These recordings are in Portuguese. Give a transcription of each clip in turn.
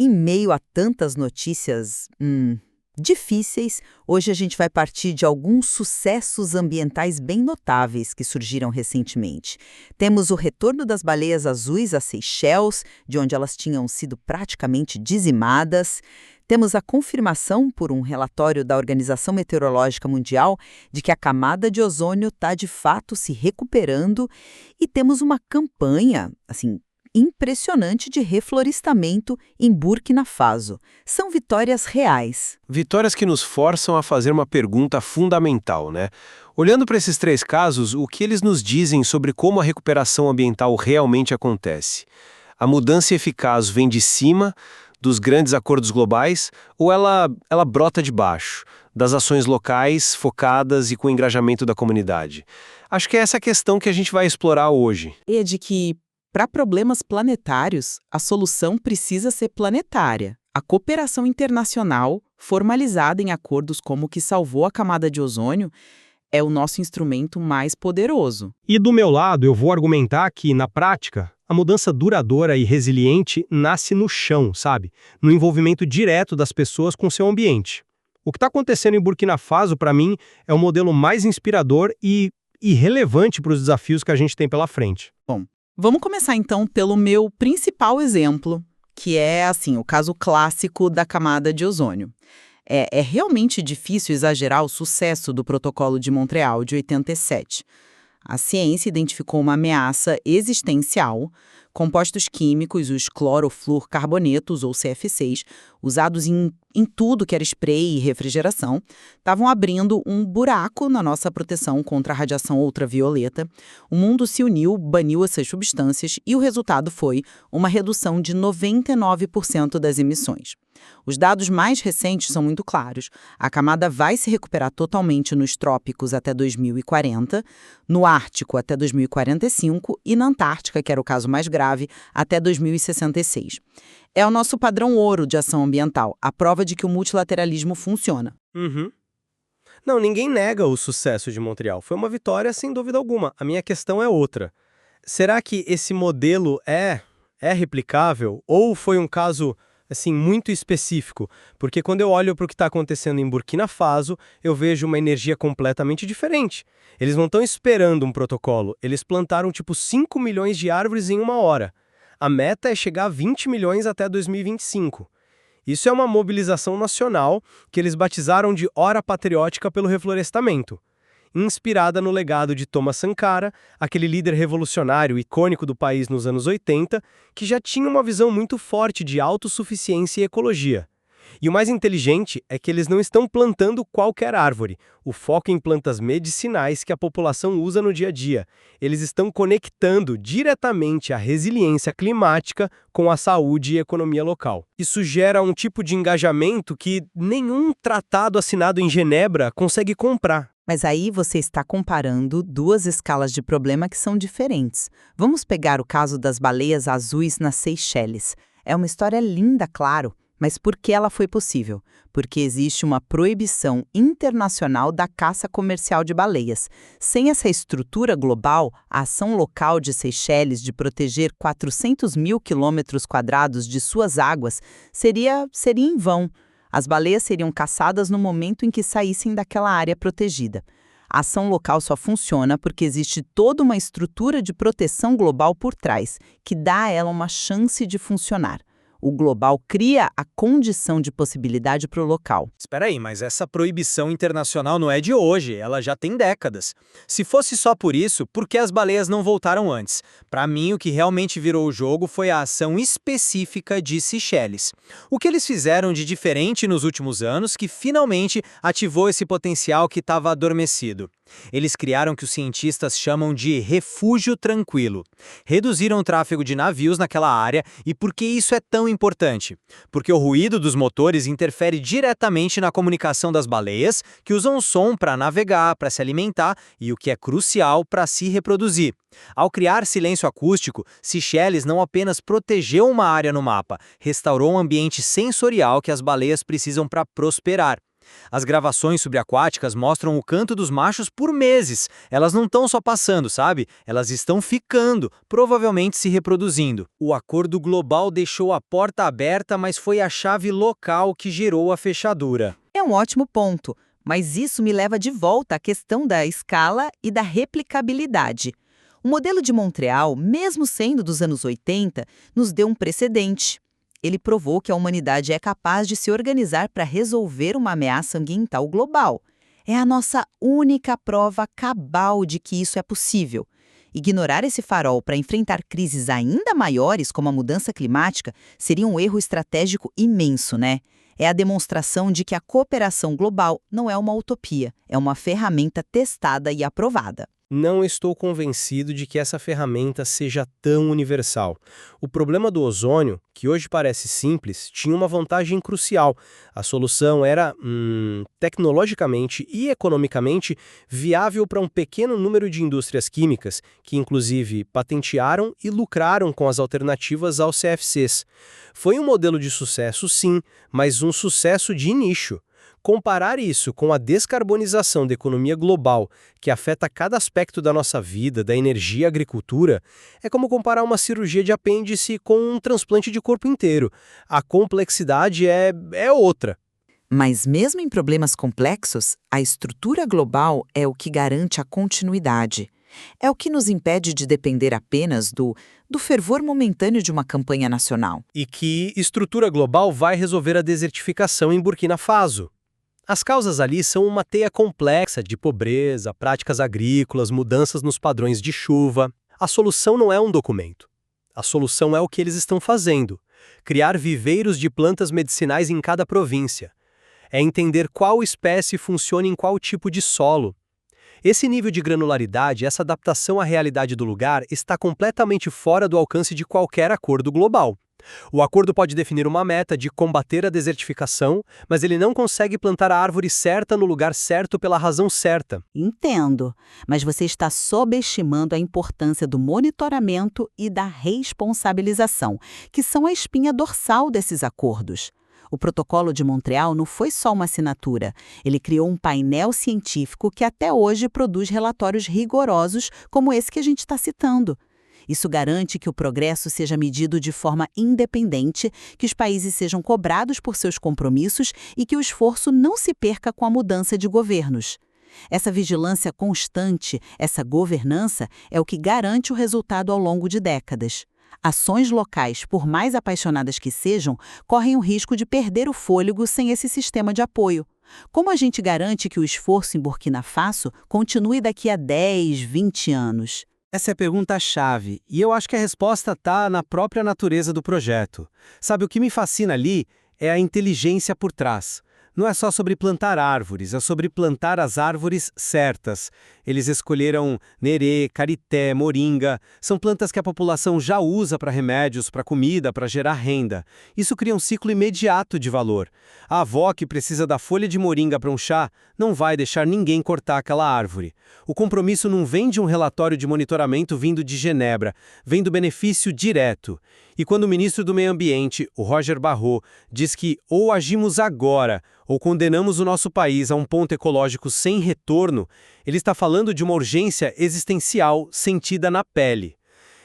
Em meio a tantas notícias difíceis, hoje a gente vai partir de alguns sucessos ambientais bem notáveis que surgiram recentemente. Temos o retorno das baleias azuis a Seychelles, de onde elas tinham sido praticamente dizimadas. Temos a confirmação por um relatório da Organização Meteorológica Mundial de que a camada de ozônio está de fato se recuperando. E temos uma campanha, impressionante de reflorestamento em Burkina Faso. São vitórias reais. Vitórias que nos forçam a fazer uma pergunta fundamental, né? Olhando para esses três casos, o que eles nos dizem sobre como a recuperação ambiental realmente acontece? A mudança eficaz vem de cima, dos grandes acordos globais, ou ela brota de baixo, das ações locais, focadas e com o engajamento da comunidade? Acho que é essa a questão que a gente vai explorar hoje. E é de que, para problemas planetários, a solução precisa ser planetária. A cooperação internacional, formalizada em acordos como o que salvou a camada de ozônio, é o nosso instrumento mais poderoso. E do meu lado, eu vou argumentar que, na prática, a mudança duradoura e resiliente nasce no chão, sabe? No envolvimento direto das pessoas com seu ambiente. O que está acontecendo em Burkina Faso, para mim, é o modelo mais inspirador e relevante para os desafios que a gente tem pela frente. Bom, vamos começar então pelo meu principal exemplo, que é, o caso clássico da camada de ozônio. É realmente difícil exagerar o sucesso do Protocolo de Montreal de 87. A ciência identificou uma ameaça existencial. Compostos químicos, os clorofluorcarbonetos, ou CFCs, usados em tudo que era spray e refrigeração, estavam abrindo um buraco na nossa proteção contra a radiação ultravioleta. O mundo se uniu, baniu essas substâncias e o resultado foi uma redução de 99% das emissões. Os dados mais recentes são muito claros. A camada vai se recuperar totalmente nos trópicos até 2040, no Ártico até 2045 e na Antártica, que era o caso mais grave, até 2066. É o nosso padrão ouro de ação ambiental, a prova de que o multilateralismo funciona. Não, ninguém nega o sucesso de Montreal. Foi uma vitória sem dúvida alguma. A minha questão é outra. Será que esse modelo é replicável ou foi um caso muito específico? Porque quando eu olho para o que está acontecendo em Burkina Faso, eu vejo uma energia completamente diferente. Eles não estão esperando um protocolo, eles plantaram 5 milhões de árvores em uma hora. A meta é chegar a 20 milhões até 2025. Isso é uma mobilização nacional que eles batizaram de Hora Patriótica pelo Reflorestamento, inspirada no legado de Thomas Sankara, aquele líder revolucionário icônico do país nos anos 80, que já tinha uma visão muito forte de autossuficiência e ecologia. E o mais inteligente é que eles não estão plantando qualquer árvore. O foco em plantas medicinais que a população usa no dia a dia. Eles estão conectando diretamente a resiliência climática com a saúde e economia local. Isso gera um tipo de engajamento que nenhum tratado assinado em Genebra consegue comprar. Mas aí você está comparando duas escalas de problema que são diferentes. Vamos pegar o caso das baleias azuis nas Seychelles. É uma história linda, claro, mas por que ela foi possível? Porque existe uma proibição internacional da caça comercial de baleias. Sem essa estrutura global, a ação local de Seychelles de proteger 400 mil quilômetros quadrados de suas águas seria em vão. As baleias seriam caçadas no momento em que saíssem daquela área protegida. A ação local só funciona porque existe toda uma estrutura de proteção global por trás, que dá a ela uma chance de funcionar. O global cria a condição de possibilidade para o local. Espera aí, mas essa proibição internacional não é de hoje, ela já tem décadas. Se fosse só por isso, por que as baleias não voltaram antes? Para mim, o que realmente virou o jogo foi a ação específica de Seychelles. O que eles fizeram de diferente nos últimos anos que finalmente ativou esse potencial que estava adormecido? Eles criaram o que os cientistas chamam de refúgio tranquilo. Reduziram o tráfego de navios naquela área e por que isso é tão importante? Porque o ruído dos motores interfere diretamente na comunicação das baleias, que usam o som para navegar, para se alimentar e, o que é crucial, para se reproduzir. Ao criar silêncio acústico, Seychelles não apenas protegeu uma área no mapa, restaurou um ambiente sensorial que as baleias precisam para prosperar. As gravações subaquáticas mostram o canto dos machos por meses. Elas não estão só passando, sabe? Elas estão ficando, provavelmente se reproduzindo. O acordo global deixou a porta aberta, mas foi a chave local que gerou a fechadura. É um ótimo ponto, mas isso me leva de volta à questão da escala e da replicabilidade. O modelo de Montreal, mesmo sendo dos anos 80, nos deu um precedente. Ele provou que a humanidade é capaz de se organizar para resolver uma ameaça ambiental global. É a nossa única prova cabal de que isso é possível. Ignorar esse farol para enfrentar crises ainda maiores, como a mudança climática, seria um erro estratégico imenso, né? É a demonstração de que a cooperação global não é uma utopia, é uma ferramenta testada e aprovada. Não estou convencido de que essa ferramenta seja tão universal. O problema do ozônio, que hoje parece simples, tinha uma vantagem crucial. A solução era, tecnologicamente e economicamente, viável para um pequeno número de indústrias químicas, que inclusive patentearam e lucraram com as alternativas aos CFCs. Foi um modelo de sucesso, sim, mas um sucesso de nicho. Comparar isso com a descarbonização da economia global, que afeta cada aspecto da nossa vida, da energia e agricultura, é como comparar uma cirurgia de apêndice com um transplante de corpo inteiro. A complexidade é outra. Mas mesmo em problemas complexos, a estrutura global é o que garante a continuidade. É o que nos impede de depender apenas do fervor momentâneo de uma campanha nacional. E que estrutura global vai resolver a desertificação em Burkina Faso? As causas ali são uma teia complexa de pobreza, práticas agrícolas, mudanças nos padrões de chuva. A solução não é um documento. A solução é o que eles estão fazendo. Criar viveiros de plantas medicinais em cada província. É entender qual espécie funciona em qual tipo de solo. Esse nível de granularidade, essa adaptação à realidade do lugar, está completamente fora do alcance de qualquer acordo global. O acordo pode definir uma meta de combater a desertificação, mas ele não consegue plantar a árvore certa no lugar certo pela razão certa. Entendo, mas você está subestimando a importância do monitoramento e da responsabilização, que são a espinha dorsal desses acordos. O Protocolo de Montreal não foi só uma assinatura. Ele criou um painel científico que até hoje produz relatórios rigorosos como esse que a gente está citando. Isso garante que o progresso seja medido de forma independente, que os países sejam cobrados por seus compromissos e que o esforço não se perca com a mudança de governos. Essa vigilância constante, essa governança, é o que garante o resultado ao longo de décadas. Ações locais, por mais apaixonadas que sejam, correm o risco de perder o fôlego sem esse sistema de apoio. Como a gente garante que o esforço em Burkina Faso continue daqui a 10, 20 anos? Essa é a pergunta-chave, e eu acho que a resposta está na própria natureza do projeto. Sabe, o que me fascina ali é a inteligência por trás. Não é só sobre plantar árvores, é sobre plantar as árvores certas. Eles escolheram nerê, carité, moringa. São plantas que a população já usa para remédios, para comida, para gerar renda. Isso cria um ciclo imediato de valor. A avó que precisa da folha de moringa para um chá não vai deixar ninguém cortar aquela árvore. O compromisso não vem de um relatório de monitoramento vindo de Genebra, vem do benefício direto. E quando o ministro do Meio Ambiente, o Roger Barrot, diz que ou agimos agora ou condenamos o nosso país a um ponto ecológico sem retorno, ele está falando de uma urgência existencial sentida na pele.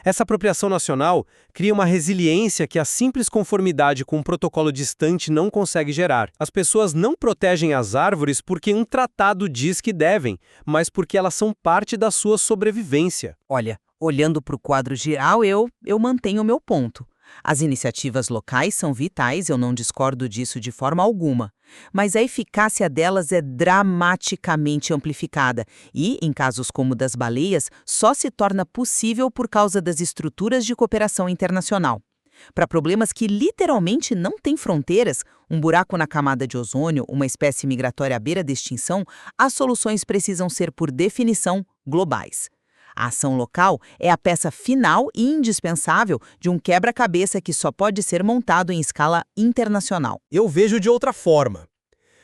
Essa apropriação nacional cria uma resiliência que a simples conformidade com um protocolo distante não consegue gerar. As pessoas não protegem as árvores porque um tratado diz que devem, mas porque elas são parte da sua sobrevivência. Olha, olhando para o quadro geral, eu mantenho o meu ponto. As iniciativas locais são vitais, eu não discordo disso de forma alguma. Mas a eficácia delas é dramaticamente amplificada e, em casos como o das baleias, só se torna possível por causa das estruturas de cooperação internacional. Para problemas que literalmente não têm fronteiras, um buraco na camada de ozônio, uma espécie migratória à beira da extinção, as soluções precisam ser, por definição, globais. A ação local é a peça final e indispensável de um quebra-cabeça que só pode ser montado em escala internacional. Eu vejo de outra forma.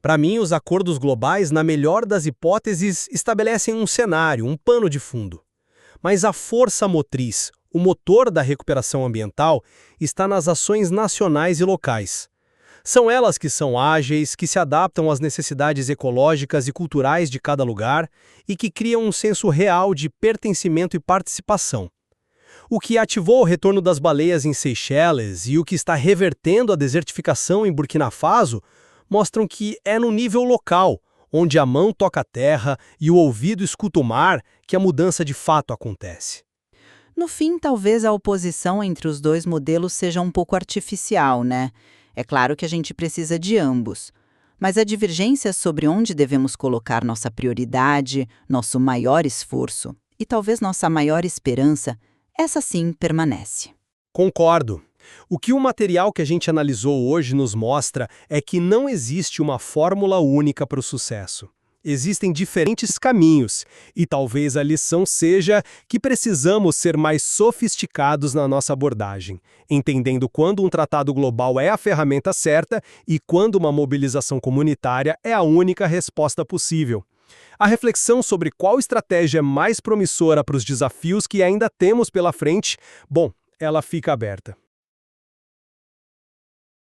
Para mim, os acordos globais, na melhor das hipóteses, estabelecem um cenário, um pano de fundo. Mas a força motriz, o motor da recuperação ambiental, está nas ações nacionais e locais. São elas que são ágeis, que se adaptam às necessidades ecológicas e culturais de cada lugar e que criam um senso real de pertencimento e participação. O que ativou o retorno das baleias em Seychelles e o que está revertendo a desertificação em Burkina Faso mostram que é no nível local, onde a mão toca a terra e o ouvido escuta o mar, que a mudança de fato acontece. No fim, talvez a oposição entre os dois modelos seja um pouco artificial, né? É claro que a gente precisa de ambos. Mas a divergência sobre onde devemos colocar nossa prioridade, nosso maior esforço e talvez nossa maior esperança, essa sim permanece. Concordo. O que o material que a gente analisou hoje nos mostra é que não existe uma fórmula única para o sucesso. Existem diferentes caminhos, e talvez a lição seja que precisamos ser mais sofisticados na nossa abordagem, entendendo quando um tratado global é a ferramenta certa e quando uma mobilização comunitária é a única resposta possível. A reflexão sobre qual estratégia é mais promissora para os desafios que ainda temos pela frente, bom, ela fica aberta.